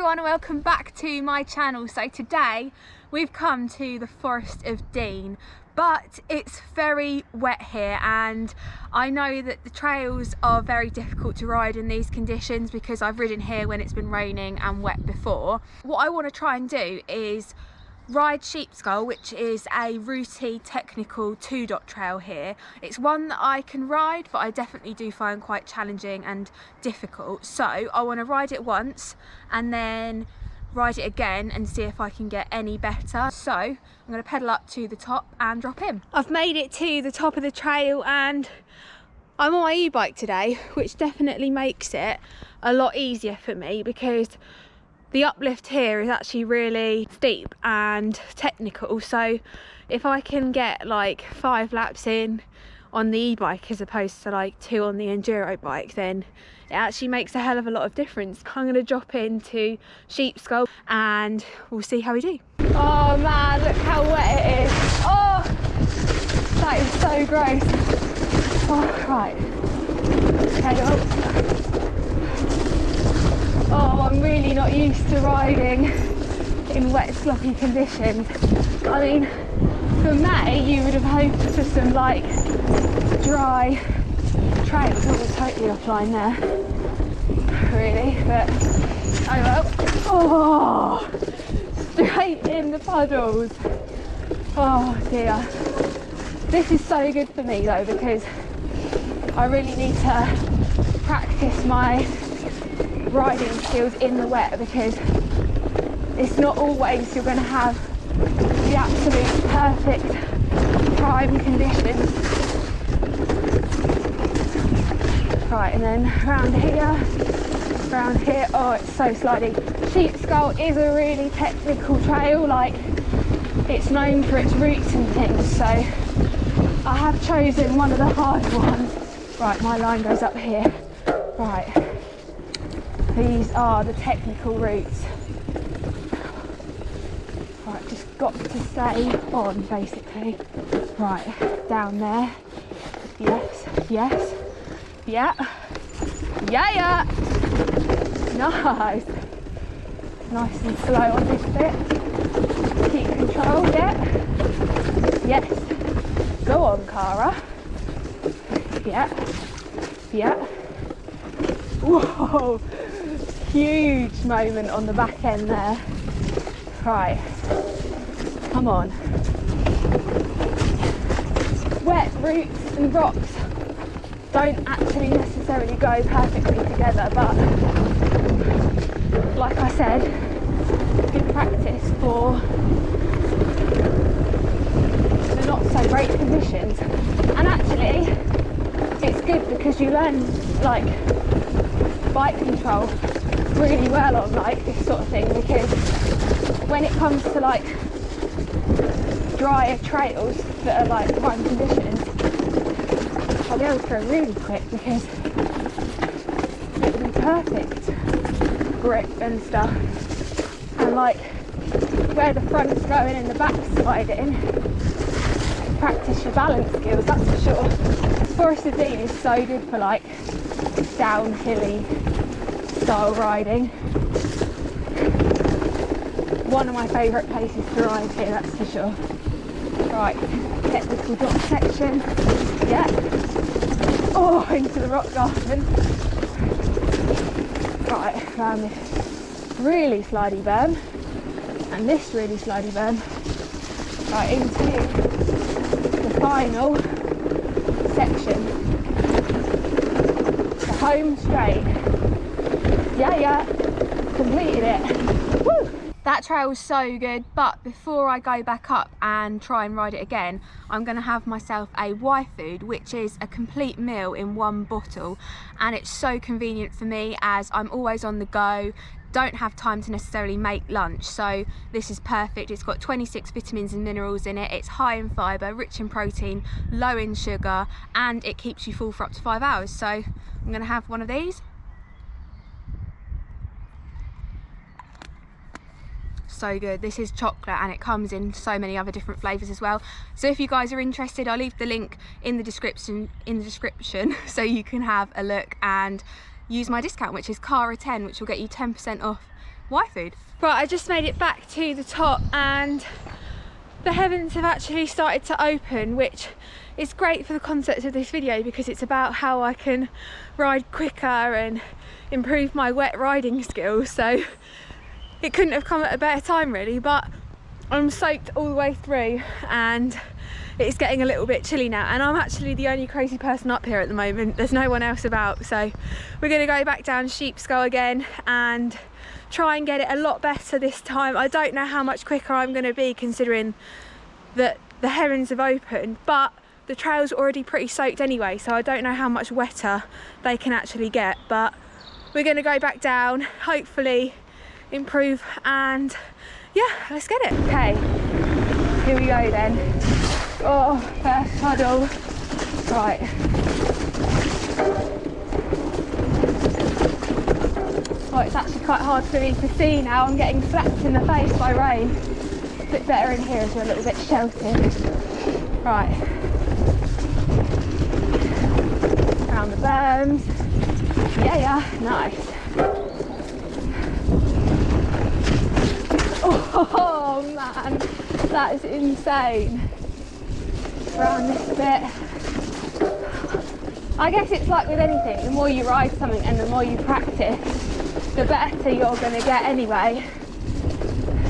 everyone, welcome back to my channel. So today we've come to the Forest of Dean, but it's very wet here and I know that the trails are very difficult to ride in these conditions because I've ridden here when it's been raining and wet before. What I want to try and do is ride SheepSkull, which is a rooty technical 2-dot trail here. It's one that I can ride, but I definitely do find quite challenging and difficult. So I want to ride it once and then ride it again and see if I can get any better. So I'm going to pedal up to the top and drop in. I've made it to the top of the trail and I'm on my e-bike today, which definitely makes it a lot easier for me because the uplift here is actually really steep and technical. So if I can get like 5 laps in on the e-bike as opposed to like 2 on the enduro bike, then it actually makes a hell of a lot of difference. I'm going to drop into SheepSkull and we'll see how we do. Oh man, look how wet it is. Oh, that is so gross. Oh, right. Okay, oh, I'm really not used to riding in wet, sloppy conditions. I mean, for May, you would have hoped for some like dry trails. I was totally offline there, really, but oh well. Oh, straight in the puddles. Oh dear. This is so good for me though, because I really need to practice my riding skills in the wet, because it's not always you're going to have the absolute perfect prime conditions. Right, and then around here, oh it's so slidey. SheepSkull is a really technical trail, like it's known for its roots and things, so I have chosen one of the hard ones. Right, my line goes up here. Right. These are the technical routes. Right, just got to stay on basically. Right, down there. Yes, yes, yeah. Yeah, yeah. Nice. Nice and slow on this bit. Keep control, yeah. Yes. Go on, Cara. Yeah. Yeah. Whoa. Huge moment on the back end there. Right, come on. Wet roots and rocks don't actually necessarily go perfectly together, but like I said, good practice for the not so great conditions. And actually it's good because you learn like bike control really well on like this sort of thing, because when it comes to like drier trails that are like prime conditions, I'll be able to go really quick because it will be perfect grip and stuff, and like where the front's going and the back's sliding, practice your balance skills, that's for sure. Forest of Dean is so good for like downhilly style riding. One of my favourite places to ride here, that's for sure. Right, technical drop section. Yeah. Oh, into the rock garden. Right, around this really slidey berm and this really slidey berm. Right, into the final section. The home straight. Yeah, yeah, completed it. Woo! That trail was so good, but before I go back up and try and ride it again, I'm going to have myself a Y-Food, which is a complete meal in one bottle, and it's so convenient for me as I'm always on the go, don't have time to necessarily make lunch, so this is perfect. It's got 26 vitamins and minerals in it, it's high in fibre, rich in protein, low in sugar, and it keeps you full for up to 5 hours. So I'm going to have one of these. So good. This is chocolate and it comes in so many other different flavors as well. So if you guys are interested, I'll leave the link in the description so you can have a look and use my discount, which is Cara10, which will get you 10% off Y food. Right, I just made it back to the top and the heavens have actually started to open, which is great for the concept of this video because it's about how I can ride quicker and improve my wet riding skills. So it couldn't have come at a better time really, but I'm soaked all the way through and it's getting a little bit chilly now, and I'm actually the only crazy person up here at the moment. There's no one else about, so we're going to go back down SheepSkull again and try and get it a lot better this time. I don't know how much quicker I'm going to be considering that the heavens have opened, but the trail's already pretty soaked anyway, so I don't know how much wetter they can actually get. But we're going to go back down, hopefully improve, and yeah, let's get it. Okay, here we go then. Oh, first puddle. Right. Oh, it's actually quite hard for me to see now. I'm getting slapped in the face by rain. It's a bit better in here as we're a little bit sheltered. Right. Around the berms. Yeah, nice. Oh man, that is insane. Around this bit. I guess it's like with anything, the more you ride something and the more you practice, the better you're going to get anyway.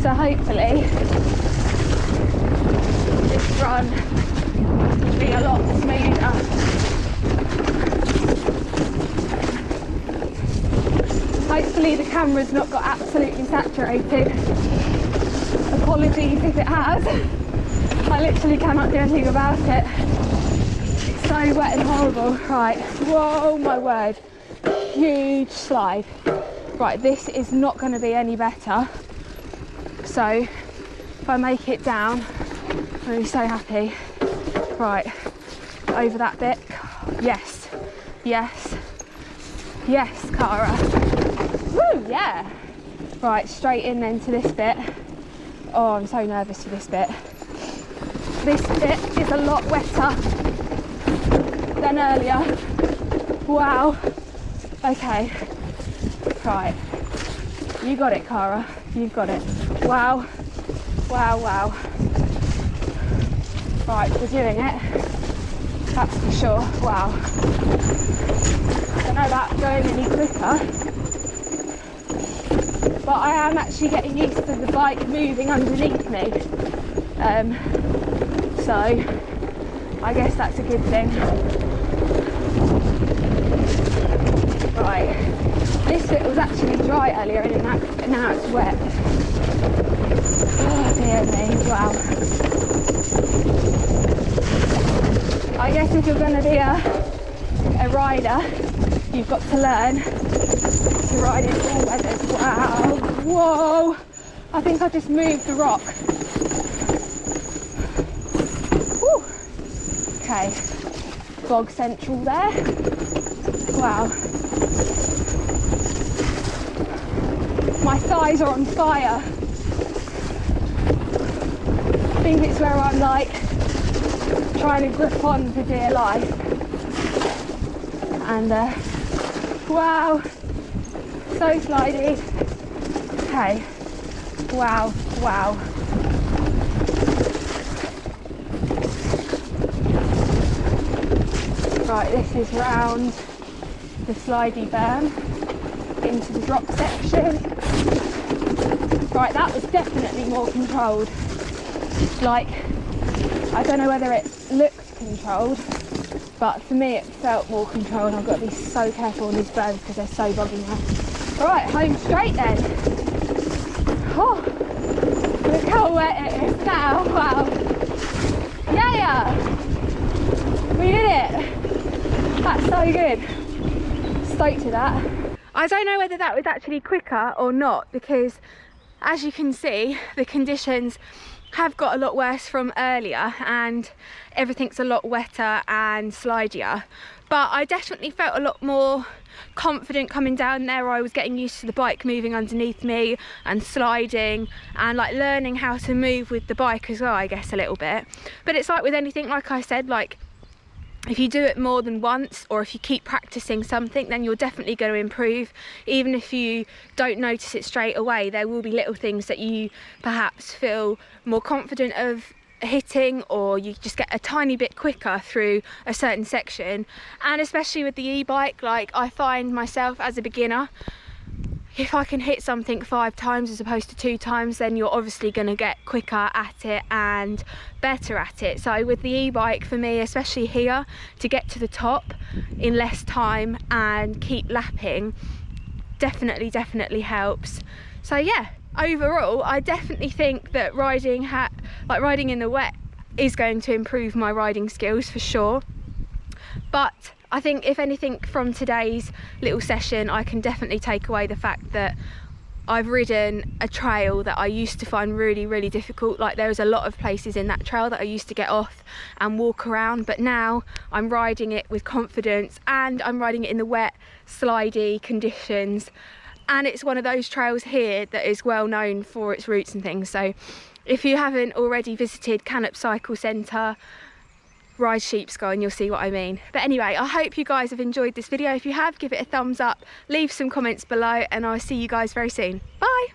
So hopefully this run will be a lot smoother. Hopefully the camera's not got absolutely saturated. Apologies if it has. I literally cannot do anything about it. It's so wet and horrible. Right, whoa my word, huge slide. Right, this is not going to be any better. So if I make it down, I'm going to be so happy. Right, over that bit. Yes, yes, yes, Cara. Woo, yeah. Right, straight in then to this bit. Oh, I'm so nervous for this bit. This bit is a lot wetter than earlier. Wow. Okay. Right. You got it, Cara. You've got it. Wow. Wow, wow. Right, we're doing it. That's for sure. Wow. I don't know about going any quicker, but I am actually getting used to the bike moving underneath me. So I guess that's a good thing. Right, this bit was actually dry earlier and now it's wet. Oh dear me, wow. I guess if you're going to be a rider, you've got to learn to ride in all weathers. Wow, whoa, I think I just moved the rock. Whew. Okay, bog central there. Wow, my thighs are on fire. I think it's where I'm like trying to grip on for dear life. And wow, so slidey. Okay, wow, wow. Right, this is round the slidey berm into the drop section. Right, that was definitely more controlled. Like, I don't know whether it looked controlled, but for me it felt more controlled. I've got to be so careful on these berms because they're so boggy now. Right, home straight then. Oh, look how wet it is now. Wow. Yeah, we did it. That's so good. Stoked to that. I don't know whether that was actually quicker or not, because as you can see, the conditions have got a lot worse from earlier and everything's a lot wetter and slidier, but I definitely felt a lot more confident coming down there. I was getting used to the bike moving underneath me and sliding and like learning how to move with the bike as well, I guess, a little bit. But it's like with anything, like I said, like if you do it more than once, or if you keep practicing something, then you're definitely going to improve. Even if you don't notice it straight away, there will be little things that you perhaps feel more confident of hitting, or you just get a tiny bit quicker through a certain section. And especially with the e-bike, like I find myself as a beginner, if I can hit something 5 times as opposed to 2 times, then you're obviously going to get quicker at it and better at it. So with the e-bike, for me, especially here, to get to the top in less time and keep lapping definitely helps. So yeah, overall I definitely think that riding in the wet is going to improve my riding skills for sure. But I think if anything from today's little session, I can definitely take away the fact that I've ridden a trail that I used to find really difficult. Like, there was a lot of places in that trail that I used to get off and walk around, but now I'm riding it with confidence, and I'm riding it in the wet, slidey conditions. And it's one of those trails here that is well known for its routes and things. So if you haven't already visited Cannop Cycle Centre, ride SheepSkull and you'll see what I mean. But anyway, I hope you guys have enjoyed this video. If you have, give it a thumbs up, leave some comments below, and I'll see you guys very soon. Bye.